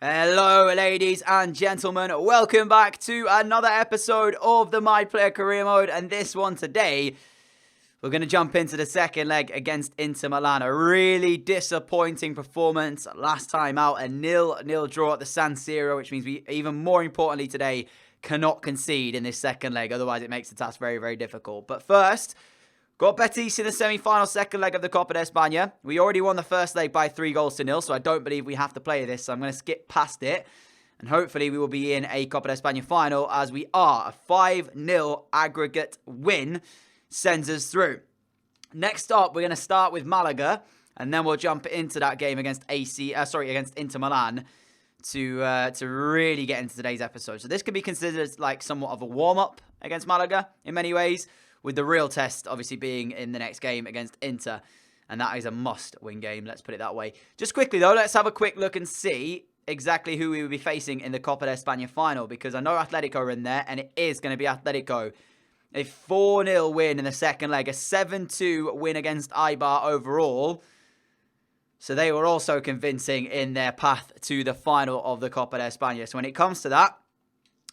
Hello, ladies and gentlemen. Welcome back to another episode of the My Player Career Mode. And this one today, we're going to jump into the second leg against Inter Milan. A really disappointing performance last time out. A 0-0 draw at the San Siro, which means we, even more importantly today, cannot concede in this second leg. Otherwise, it makes the task very, very difficult. But first, got Betis in the semi-final second leg of the Copa de España. We already won the first leg by 3-0, so I don't believe we have to play this. So I'm going to skip past it. And hopefully we will be in a Copa de España final as we are. A 5-0 aggregate win sends us through. Next up, we're going to start with Malaga. And then we'll jump into that game against against Inter Milan to really get into today's episode. So this could be considered like somewhat of a warm-up against Malaga in many ways, with the real test obviously being in the next game against Inter. And that is a must-win game, let's put it that way. Just quickly though, let's have a quick look and see exactly who we will be facing in the Copa de España final. Because I know Atletico are in there, and it is going to be Atletico. A 4-0 win in the second leg, a 7-2 win against Eibar overall. So they were also convincing in their path to the final of the Copa de España. So when it comes to that,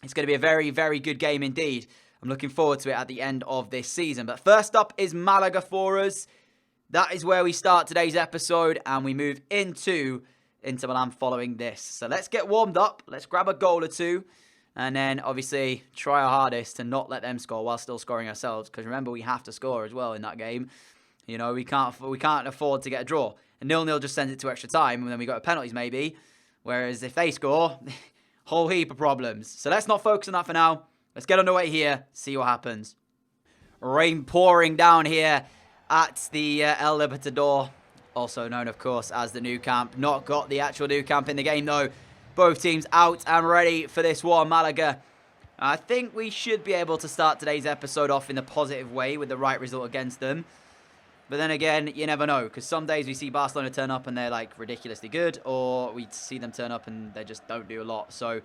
it's going to be a very, very good game indeed. I'm looking forward to it at the end of this season. But first up is Malaga for us. That is where we start today's episode, and we move into Inter Milan following this. So let's get warmed up. Let's grab a goal or two, and then obviously try our hardest to not let them score while still scoring ourselves. Because remember, we have to score as well in that game. You know, we can't afford to get a draw. A 0-0 just sends it to extra time, and then we go to penalties maybe. Whereas if they score, whole heap of problems. So let's not focus on that for now. Let's get underway here, see what happens. Rain pouring down here at the El Libertador, also known, of course, as the Nou Camp. Not got the actual Nou Camp in the game, though. Both teams out and ready for this one. Malaga, I think we should be able to start today's episode off in a positive way with the right result against them. But then again, you never know, because some days we see Barcelona turn up and they're like ridiculously good, or we see them turn up and they just don't do a lot. So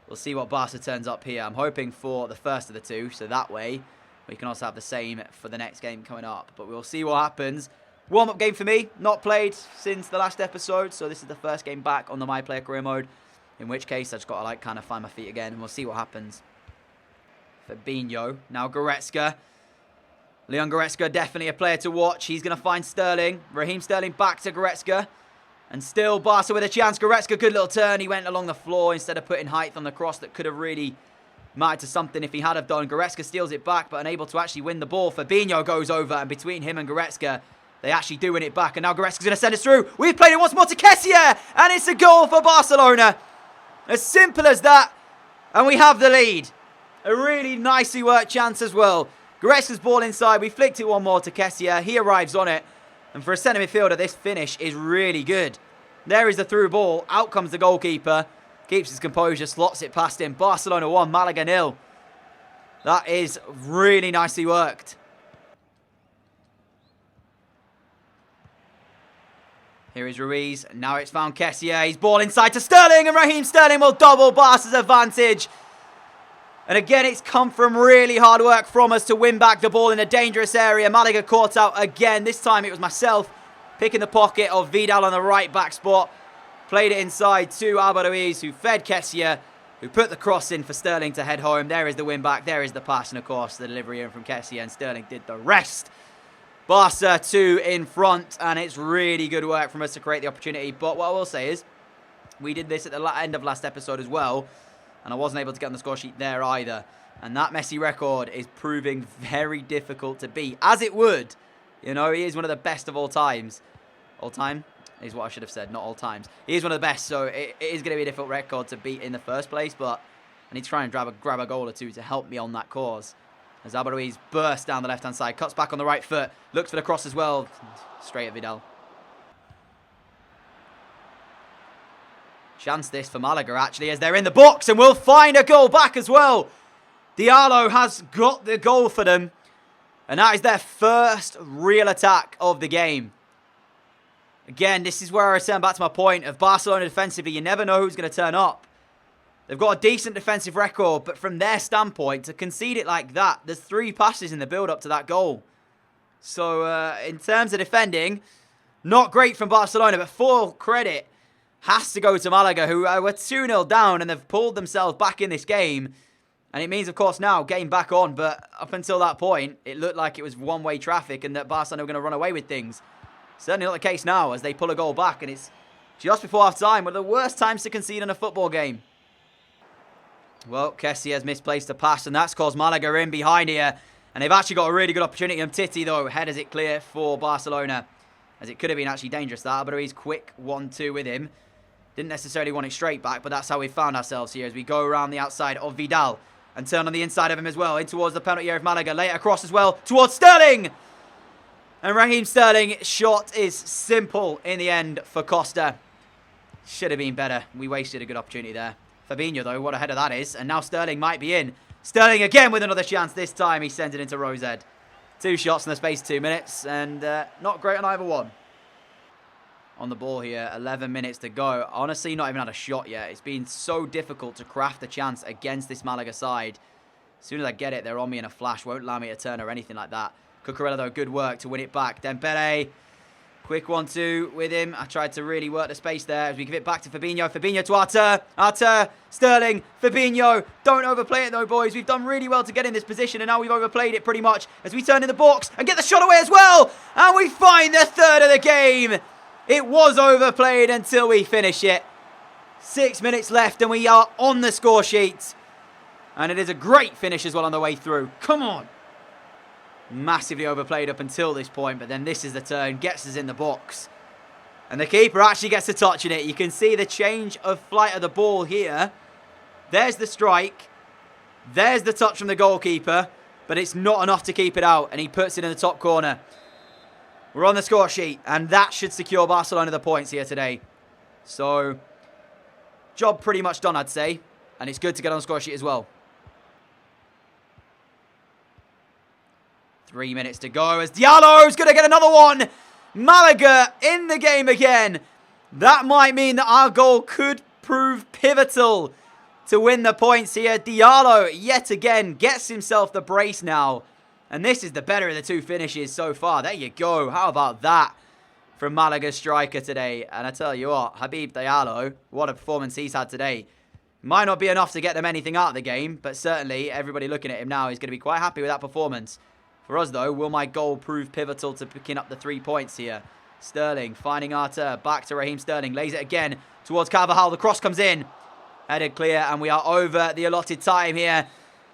we'll see what Barca turns up here. I'm hoping for the first of the two, so that way we can also have the same for the next game coming up. But we'll see what happens. Warm-up game for me, not played since the last episode, so this is the first game back on the My Player Career Mode, in which case I just got to like kind of find my feet again, and we'll see what happens. Fabinho, now Goretzka. Leon Goretzka, definitely a player to watch. He's going to find Sterling. Raheem Sterling back to Goretzka. And still Barca with a chance. Goretzka, good little turn. He went along the floor instead of putting height on the cross that could have really mattered to something if he had have done. Goretzka steals it back, but unable to actually win the ball. Fabinho goes over, and between him and Goretzka, they actually do win it back. And now Goretzka's going to send us through. We've played it once more to Kessie, and it's a goal for Barcelona. As simple as that. And we have the lead. A really nicely worked chance as well. Goretzka's ball inside. We flicked it one more to Kessie. He arrives on it. And for a centre midfielder, this finish is really good. There is the through ball. Out comes the goalkeeper. Keeps his composure. Slots it past him. Barcelona 1, Malaga 0. That is really nicely worked. Here is Ruiz. Now it's found Kessie. He's ball inside to Sterling. And Raheem Sterling will double Barca's advantage. And again, it's come from really hard work from us to win back the ball in a dangerous area. Malaga caught out again. This time it was myself picking the pocket of Vidal on the right back spot. Played it inside to Alba Ruiz, who fed Kessie, who put the cross in for Sterling to head home. There is the win back. There is the pass. And of course, the delivery in from Kessie, and Sterling did the rest. Barca 2 in front. And it's really good work from us to create the opportunity. But what I will say is, we did this at the end of last episode as well. And I wasn't able to get on the score sheet there either. And that Messi record is proving very difficult to beat. As it would. You know, he is one of the best of all times. All time is what I should have said, not all times. He is one of the best, so it is going to be a difficult record to beat in the first place. But I need to try and grab a goal or two to help me on that cause. As Alba Ruiz bursts down the left-hand side. Cuts back on the right foot. Looks for the cross as well. Straight at Vidal. Chance this for Malaga, actually, as they're in the box, and we'll find a goal back as well. Diallo has got the goal for them, and that is their first real attack of the game. Again, this is where I return back to my point of Barcelona defensively. You never know who's going to turn up. They've got a decent defensive record, but from their standpoint, to concede it like that, there's 3 passes in the build-up to that goal. So, in terms of defending, not great from Barcelona, but full credit has to go to Malaga, who were 2-0 down and they've pulled themselves back in this game. And it means, of course, now getting back on. But up until that point, it looked like it was one-way traffic and that Barcelona were going to run away with things. Certainly not the case now as they pull a goal back. And it's just before half-time, one of the worst times to concede in a football game. Well, Kessie has misplaced a pass, and that's caused Malaga in behind here. And they've actually got a really good opportunity. Titi, though, headers it clear for Barcelona. As it could have been actually dangerous, that. But he's quick 1-2 with him. Didn't necessarily want it straight back, but that's how we found ourselves here as we go around the outside of Vidal. And turn on the inside of him as well, in towards the penalty area of Malaga. Lay it across as well, towards Sterling! And Raheem Sterling's shot is simple in the end for Costa. Should have been better. We wasted a good opportunity there. Fabinho, though, what a header that is. And now Sterling might be in. Sterling again with another chance. This time he sends it into Rosed. 2 shots in the space of 2 minutes, and not great on either one. On the ball here, 11 minutes to go. Honestly, not even had a shot yet. It's been so difficult to craft a chance against this Malaga side. As soon as I get it, they're on me in a flash. Won't allow me to turn or anything like that. Cucurella, though, good work to win it back. Dembele, quick 1-2 with him. I tried to really work the space there as we give it back to Fabinho. Fabinho to Artur. Artur, Sterling, Fabinho. Don't overplay it, though, boys. We've done really well to get in this position, and now we've overplayed it pretty much as we turn in the box and get the shot away as well. And we find the third of the game. It was overplayed until we finish it. 6 minutes left and we are on the score sheet. And it is a great finish as well on the way through. Come on. Massively overplayed up until this point, but then this is the turn. Gets us in the box. And the keeper actually gets a touch in it. You can see the change of flight of the ball here. There's the strike. There's the touch from the goalkeeper. But it's not enough to keep it out. And he puts it in the top corner. We're on the score sheet, and that should secure Barcelona the points here today. So, job pretty much done, I'd say. And it's good to get on the score sheet as well. 3 minutes to go as Diallo's going to get another one. Malaga in the game again. That might mean that our goal could prove pivotal to win the points here. Diallo, yet again, gets himself the brace now. And this is the better of the 2 finishes so far. There you go. How about that from Malaga's striker today? And I tell you what, Habib Diallo, what a performance he's had today. Might not be enough to get them anything out of the game, but certainly everybody looking at him now is going to be quite happy with that performance. For us, though, will my goal prove pivotal to picking up the 3 points here? Sterling finding Artur. Back to Raheem Sterling. Lays it again towards Carvajal. The cross comes in. Headed clear, and we are over the allotted time here.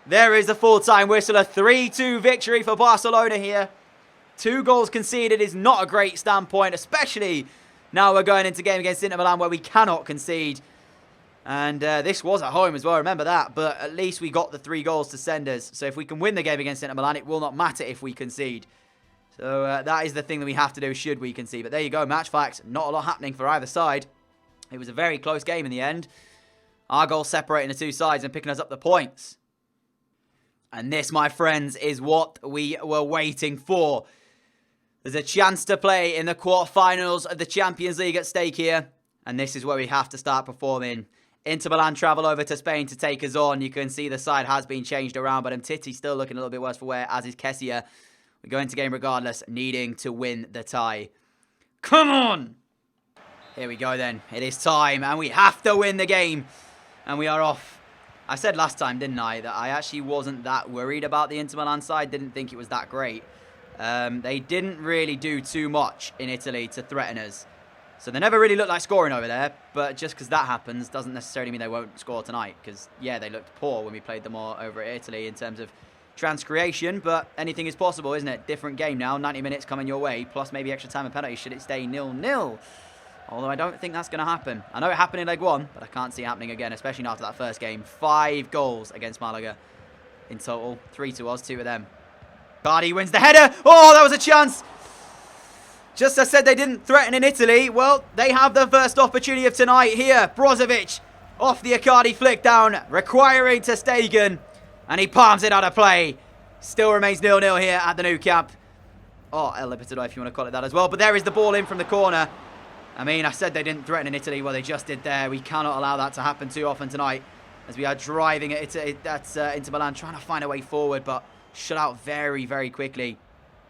There is the full-time whistle, a 3-2 victory for Barcelona here. 2 goals conceded is not a great standpoint, especially now we're going into game against Inter Milan where we cannot concede. And this was at home as well, remember that. But at least we got the 3 goals to send us. So if we can win the game against Inter Milan, it will not matter if we concede. So that is the thing that we have to do should we concede. But there you go, match facts. Not a lot happening for either side. It was a very close game in the end. Our goal separating the 2 sides and picking us up the points. And this, my friends, is what we were waiting for. There's a chance to play in the quarterfinals of the Champions League at stake here. And this is where we have to start performing. Inter Milan travel over to Spain to take us on. You can see the side has been changed around, but Titi still looking a little bit worse for wear, as is Kessie. We go into game regardless, needing to win the tie. Come on! Here we go then. It is time, and we have to win the game. And we are off. I said last time, didn't I, that I actually wasn't that worried about the Inter Milan side. Didn't think it was that great. They didn't really do too much in Italy to threaten us. So they never really looked like scoring over there. But just because that happens doesn't necessarily mean they won't score tonight. Because, yeah, they looked poor when we played them all over at Italy in terms of chance creation. But anything is possible, isn't it? Different game now. 90 minutes coming your way. Plus maybe extra time and penalty should it stay 0-0. Although I don't think that's going to happen. I know it happened in leg 1, but I can't see it happening again, especially not after that first game. 5 goals against Malaga in total. 3 to us, 2 to them. Cardi wins the header. Oh, that was a chance. Just as I said they didn't threaten in Italy. Well, they have the first opportunity of tonight here. Brozovic off the Icardi flick down, requiring ter Stegen. And he palms it out of play. Still remains 0-0 here at the Nou Camp. Oh, El Libertador, if you want to call it that as well. But there is the ball in from the corner. I mean, I said they didn't threaten in Italy. Well, they just did there. We cannot allow that to happen too often tonight. As we are driving at Inter Milan, trying to find a way forward, but shut out very, very quickly.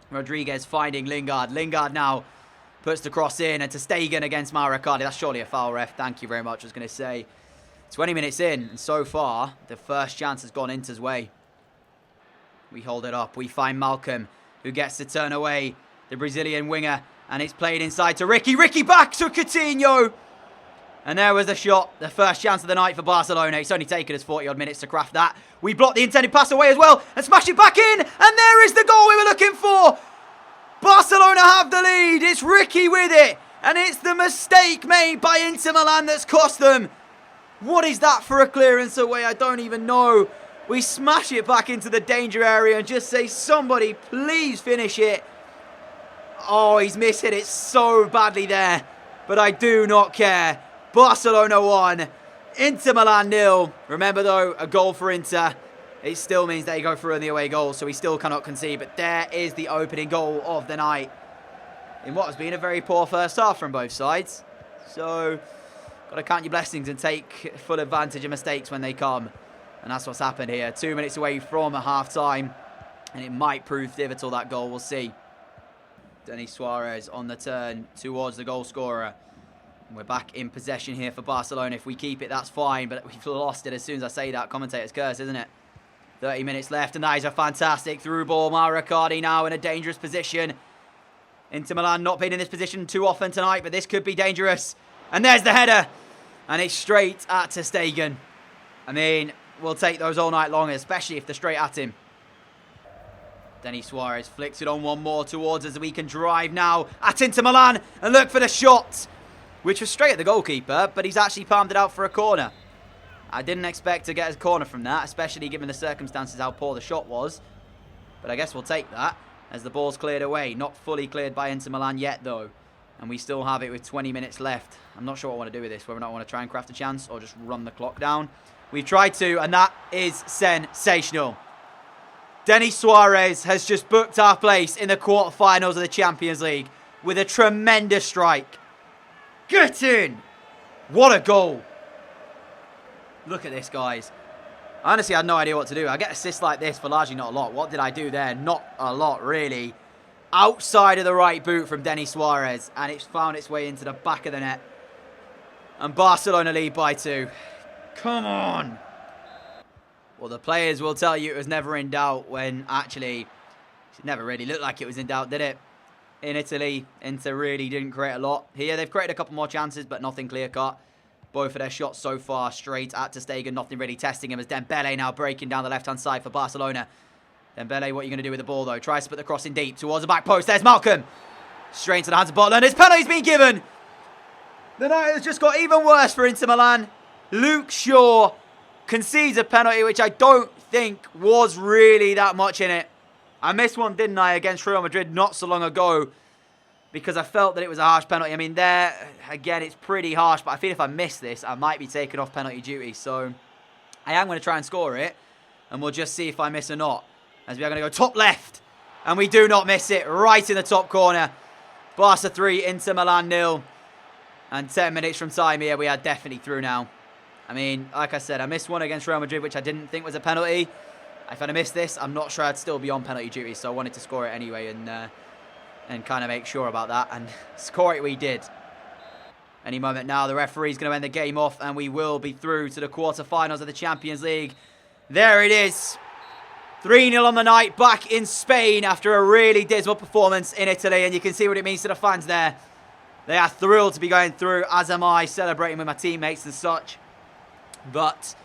Rodriguez finding Lingard. Lingard now Puts the cross in, and to Stegen against Maricardi. That's surely a foul, ref. Thank you very much, I was going to say. 20 minutes in, and so far, the first chance has gone Inter's way. We hold it up. We find Malcolm, who gets to turn away the Brazilian winger, and it's played inside to Ricky. Ricky back to Coutinho. And there was the shot, the first chance of the night for Barcelona. It's only taken us 40-odd minutes to craft that. We block the intended pass away as well and smash it back in. And there is the goal we were looking for. Barcelona have the lead. It's Ricky with it. And it's the mistake made by Inter Milan that's cost them. What is that for a clearance away? I don't even know. We smash it back into the danger area and just say, somebody please finish it. Oh, he's missed it so badly there. But I do not care. Barcelona 1, Inter Milan 0. Remember though, a goal for Inter. It still means they go through in the away goal, so we still cannot concede. But there is the opening goal of the night in what has been a very poor first half from both sides. So, got to count your blessings and take full advantage of mistakes when they come. And that's what's happened here. 2 minutes away from a half-time. And it might prove pivotal, that goal. We'll see. Denis Suarez on the turn towards the goal scorer. We're back in possession here for Barcelona. If we keep it, that's fine. But we've lost it as soon as I say that. Commentator's curse, isn't it? 30 minutes left. And that is a fantastic through ball. Maricardi now in a dangerous position. Inter Milan not been in this position too often tonight. But this could be dangerous. And there's the header. And it's straight at ter Stegen. I mean, we'll take those all night long, especially if they're straight at him. Denis Suarez flicks it on one more towards us. We can drive now at Inter Milan and look for the shot, which was straight at the goalkeeper, but he's actually palmed it out for a corner. I didn't expect to get a corner from that, especially given the circumstances how poor the shot was. But I guess we'll take that as the ball's cleared away. Not fully cleared by Inter Milan yet, though. And we still have it with 20 minutes left. I'm not sure what I want to do with this, whether or not I want to try and craft a chance or just run the clock down. We've tried to, and that is sensational. Denis Suarez has just booked our place in the quarterfinals of the Champions League with a tremendous strike. Get in! What a goal. Look at this, guys. I honestly had no idea what to do. I get assists like this for largely not a lot. What did I do there? Not a lot, really. Outside of the right boot from Denis Suarez. And it's found its way into the back of the net. And Barcelona lead by 2. Come on. Well, the players will tell you it was never in doubt when actually it never really looked like it was in doubt, did it? In Italy, Inter really didn't create a lot. Here, they've created a couple more chances, but nothing clear-cut. Both of their shots so far straight at ter Stegen. Nothing really testing him as Dembele now breaking down the left-hand side for Barcelona. Dembele, what are you going to do with the ball, though? Tries to put the cross in deep towards the back post. There's Malcolm. Straight into the hands of Butler. And his penalty's been given. The night has just got even worse for Inter Milan. Luke Shaw concedes a penalty, which I don't think was really that much in it. I missed one, didn't I, against Real Madrid not so long ago because I felt that it was a harsh penalty. I mean, there, again, it's pretty harsh, but I feel if I miss this, I might be taken off penalty duty. So I am going to try and score it, and we'll just see if I miss or not. As we are going to go top left, and we do not miss it, right in the top corner. Barca 3, Inter Milan 0. And 10 minutes from time here, we are definitely through now. I mean, like I said, I missed one against Real Madrid, which I didn't think was a penalty. If I'd have missed this, I'm not sure I'd still be on penalty duty, so I wanted to score it anyway and kind of make sure about that. And score it we did. Any moment now, the referee's going to end the game off, and we will be through to the quarterfinals of the Champions League. There it is. 3-0 on the night, back in Spain after a really dismal performance in Italy, and you can see what it means to the fans there. They are thrilled to be going through, as am I, celebrating with my teammates and such. But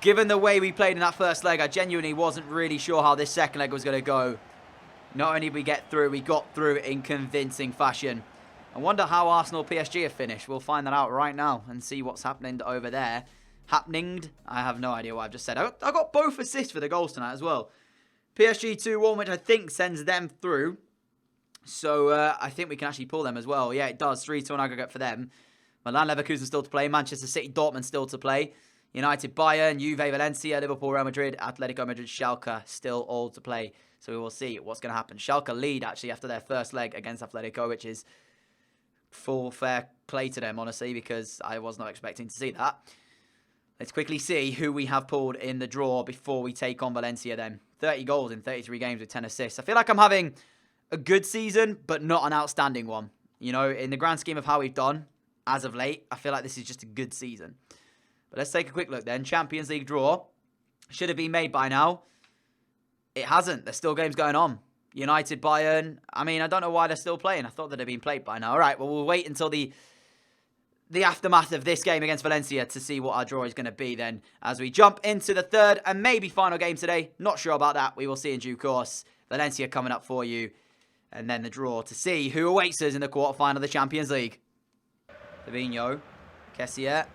given the way we played in that first leg, I genuinely wasn't really sure how this second leg was going to go. Not only did we get through, we got through in convincing fashion. I wonder how Arsenal PSG have finished. We'll find that out right now and see what's happening over there. Happeninged? I have no idea what I've just said. I got both assists for the goals tonight as well. PSG 2-1, which I think sends them through. So I think we can actually pull them as well. Yeah, it does. 3-2 on aggregate for them. Milan Leverkusen still to play. Manchester City Dortmund still to play. United Bayern, Juve Valencia, Liverpool Real Madrid, Atletico Madrid Schalke still all to play. So we will see what's going to happen. Schalke lead actually after their first leg against Atletico, which is full fair play to them, honestly, because I was not expecting to see that. Let's quickly see who we have pulled in the draw before we take on Valencia then. 30 goals in 33 games with 10 assists. I feel like I'm having a good season, but not an outstanding one. You know, in the grand scheme of how we've done as of late, I feel like this is just a good season. But let's take a quick look then. Champions League draw. Should have been made by now. It hasn't. There's still games going on. United, Bayern. I mean, I don't know why they're still playing. I thought that they'd been played by now. All right, well, we'll wait until the aftermath of this game against Valencia to see what our draw is going to be then as we jump into the third and maybe final game today. Not sure about that. We will see in due course. Valencia coming up for you. And then the draw to see who awaits us in the quarterfinal of the Champions League. Fabinho, Kessier,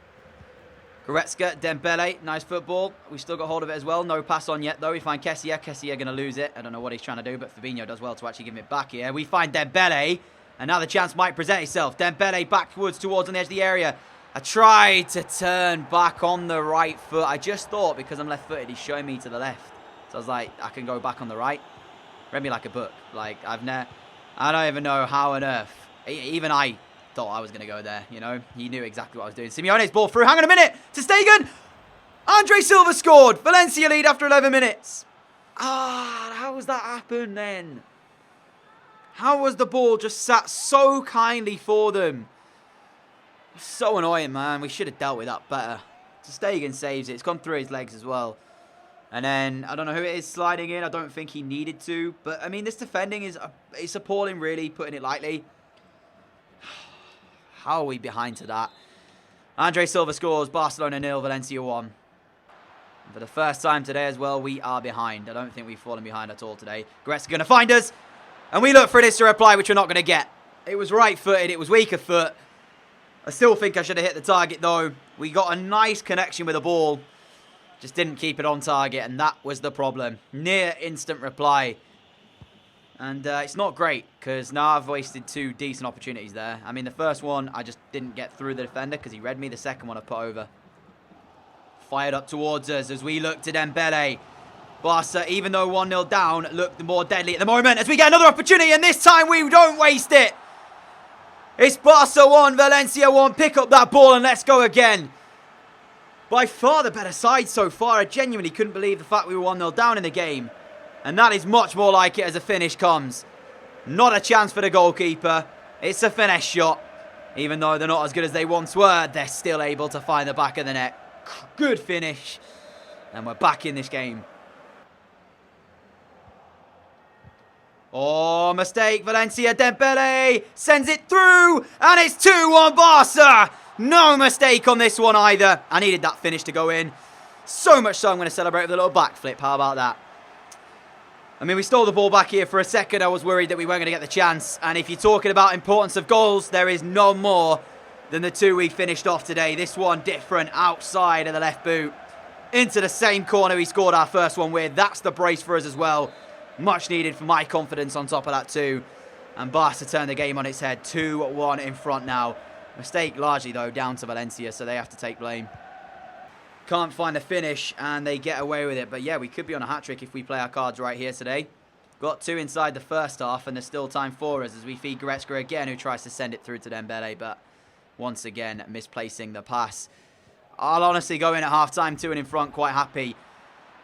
Goretzka, Dembele, nice football. We still got hold of it as well. No pass on yet though. We find Kessier. Kessier going to lose it. I don't know what he's trying to do, but Fabinho does well to actually give him it back here. We find Dembele, and now the chance might present itself. Dembele backwards towards on the edge of the area. I tried to turn back on the right foot. I just thought because I'm left-footed, he's showing me to the left. So I was like, I can go back on the right. Read me like a book. Like, I don't even know how on earth. Even I thought I was going to go there, you know. He knew exactly what I was doing. Simeone's ball through. Hang on a minute. To Stegen. Andre Silva scored. Valencia lead after 11 minutes. How was that happen then? How was the ball just sat so kindly for them? So annoying, man. We should have dealt with that better. Stegen saves it. It's gone through his legs as well. And then, I don't know who it is sliding in. I don't think he needed to. But, I mean, this defending is it's appalling, really, putting it lightly. How are we behind to that? Andre Silva scores. Barcelona 0, Valencia 1. And for the first time today as well, we are behind. I don't think we've fallen behind at all today. Goretzka going to find us. And we look for this to reply, which we're not going to get. It was right-footed. It was weaker foot. I still think I should have hit the target, though. We got a nice connection with the ball. Just didn't keep it on target, and that was the problem. Near instant reply. And it's not great, because now I've wasted 2 decent opportunities there. I mean, the first one, I just didn't get through the defender, because he read me. The second one I put over. Fired up towards us as we look to Dembele. Barca, even though 1-0 down, looked more deadly at the moment, as we get another opportunity, and this time we don't waste it. It's Barca 1, Valencia 1. Pick up that ball and let's go again. By far the better side so far. I genuinely couldn't believe the fact we were 1-0 down in the game. And that is much more like it as a finish comes. Not a chance for the goalkeeper. It's a finesse shot. Even though they're not as good as they once were, they're still able to find the back of the net. Good finish. And we're back in this game. Oh, mistake. Valencia, Dembele sends it through. And it's 2-1 Barca. No mistake on this one either. I needed that finish to go in. So much so I'm going to celebrate with a little backflip. How about that? I mean, we stole the ball back here for a second. I was worried that we weren't going to get the chance. And if you're talking about importance of goals, there is no more than the 2 we finished off today. This one different, outside of the left boot. Into the same corner we scored our first one with. That's the brace for us as well. Much needed for my confidence on top of that too. And Barca turned the game on its head. 2-1 in front now. Mistake largely, though, down to Valencia, so they have to take blame. Can't find the finish, and they get away with it. But, yeah, we could be on a hat-trick if we play our cards right here today. Got 2 inside the first half, and there's still time for us as we feed Goretzka again, who tries to send it through to Dembele, but once again, misplacing the pass. I'll honestly go in at half-time 2 and in front, quite happy.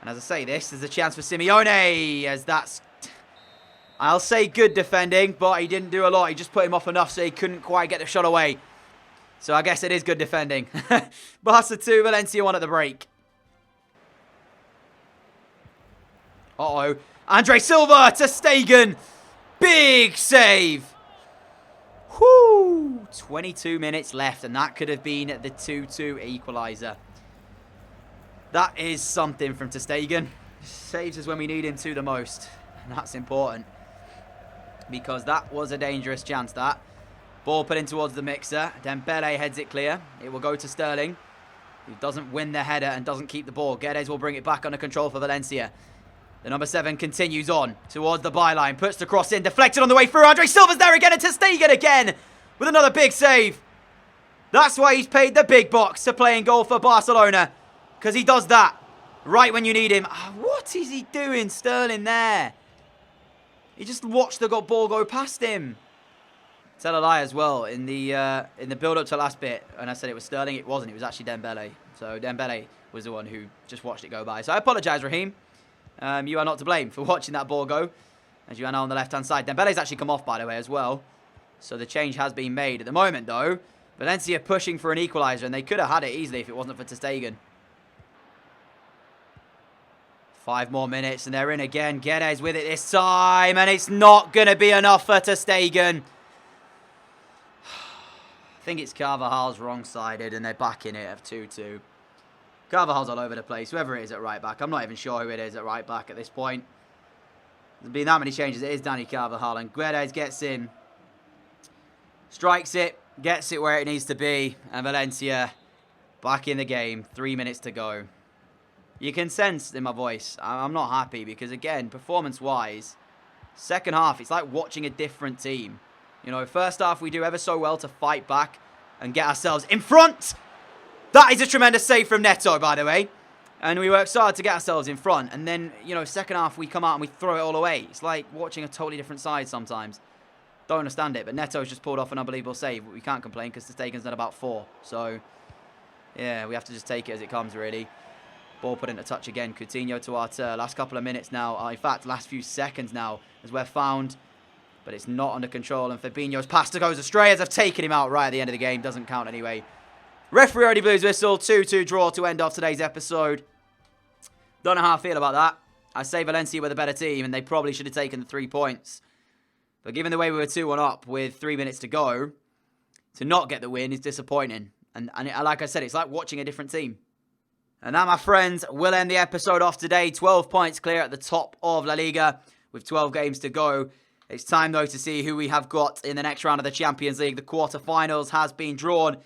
And as I say this, there's a chance for Simeone, as that's, I'll say good defending, but he didn't do a lot. He just put him off enough so he couldn't quite get the shot away. So I guess it is good defending. Barca 2, Valencia 1 at the break. Uh-oh. Andre Silva to Stegen. Big save. Whoo! 22 minutes left, and that could have been the 2-2 equaliser. That is something from ter Stegen. Saves us when we need him to the most. And that's important. Because that was a dangerous chance, that. Ball put in towards the mixer. Dembele heads it clear. It will go to Sterling, who doesn't win the header and doesn't keep the ball. Guedes will bring it back under control for Valencia. The number 7 continues on towards the byline. Puts the cross in. Deflected on the way through. Andre Silva's there again. And ter Stegen again with another big save. That's why he's paid the big box to play in goal for Barcelona. Because he does that right when you need him. What is he doing, Sterling, there? He just watched the ball go past him. Tell a lie as well. In the build-up to the last bit, when I said it was Sterling, it wasn't. It was actually Dembele. So Dembele was the one who just watched it go by. So I apologise, Raheem. You are not to blame for watching that ball go. As you are now on the left-hand side. Dembele's actually come off, by the way, as well. So the change has been made. At the moment, though, Valencia pushing for an equaliser, and they could have had it easily if it wasn't for ter Stegen. 5 more minutes, and they're in again. Guedes with it this time, and it's not going to be enough for ter Stegen. I think it's Carvajal's wrong-sided, and they're back in it at 2-2. Carvajal's all over the place, whoever it is at right-back. I'm not even sure who it is at right-back at this point. There's been that many changes. It is Danny Carvajal, and Guedes gets in. Strikes it, gets it where it needs to be, and Valencia back in the game. 3 minutes to go. You can sense in my voice, I'm not happy because, again, performance-wise, second half, it's like watching a different team. You know, first half, we do ever so well to fight back and get ourselves in front. That is a tremendous save from Neto, by the way. And we work so hard to get ourselves in front. And then, you know, second half, we come out and we throw it all away. It's like watching a totally different side sometimes. Don't understand it. But Neto's just pulled off an unbelievable save. We can't complain because ter Stegen's done about 4. So, yeah, we have to just take it as it comes, really. Ball put into touch again. Coutinho to Artur. Last couple of minutes now. In fact, last few seconds now as we're found. But it's not under control. And Fabinho's pass goes astray as I've taken him out right at the end of the game. Doesn't count anyway. Referee already blew his whistle. 2-2 draw to end off today's episode. Don't know how I feel about that. I say Valencia were the better team. And they probably should have taken the 3 points. But given the way we were 2-1 up with 3 minutes to go. To not get the win is disappointing. And like I said, it's like watching a different team. And that, my friends, will end the episode off today. 12 points clear at the top of La Liga with 12 games to go. It's time, though, to see who we have got in the next round of the Champions League. The quarterfinals has been drawn.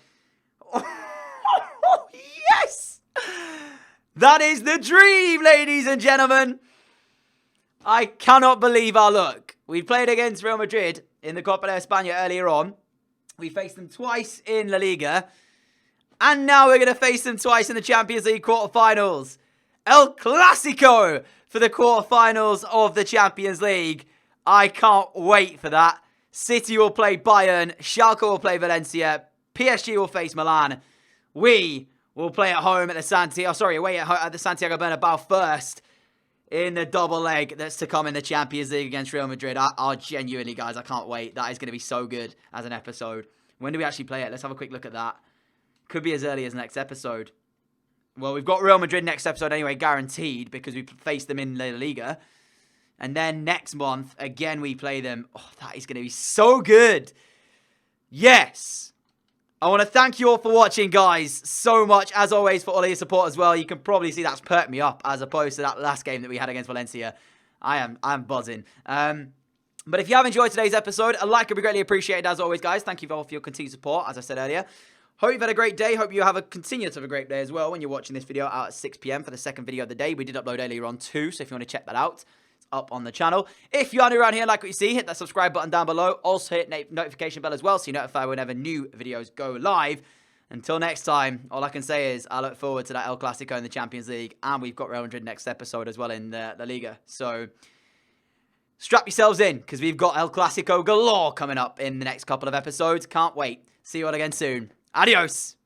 Oh, yes! That is the dream, ladies and gentlemen. I cannot believe our luck. We played against Real Madrid in the Copa de España earlier on. We faced them twice in La Liga. And now we're going to face them twice in the Champions League quarterfinals. El Clasico for the quarterfinals of the Champions League. I can't wait for that. City will play Bayern. Schalke will play Valencia. PSG will face Milan. We will play at home at the away at the Santiago Bernabeu first in the double leg that's to come in the Champions League against Real Madrid. Genuinely, guys, I can't wait. That is going to be so good as an episode. When do we actually play it? Let's have a quick look at that. Could be as early as next episode. Well, we've got Real Madrid next episode anyway, guaranteed, because we faced them in La Liga. And then next month, again, we play them. Oh, that is going to be so good. Yes. I want to thank you all for watching, guys, so much, as always, for all of your support as well. You can probably see that's perked me up as opposed to that last game that we had against Valencia. I'm buzzing. But if you have enjoyed today's episode, a like would be greatly appreciated, as always, guys. Thank you all for your continued support, as I said earlier. Hope you've had a great day. Hope you continue to have a great day as well when you're watching this video out at 6 PM for the second video of the day. We did upload earlier on too, so if you want to check that out, it's up on the channel. If you are new around here, like what you see, hit that subscribe button down below. Also hit notification bell as well, so you're notified whenever new videos go live. Until next time, all I can say is I look forward to that El Clasico in the Champions League, and we've got Real Madrid next episode as well in the La Liga. So strap yourselves in, because we've got El Clasico galore coming up in the next couple of episodes. Can't wait. See you all again soon. Adios.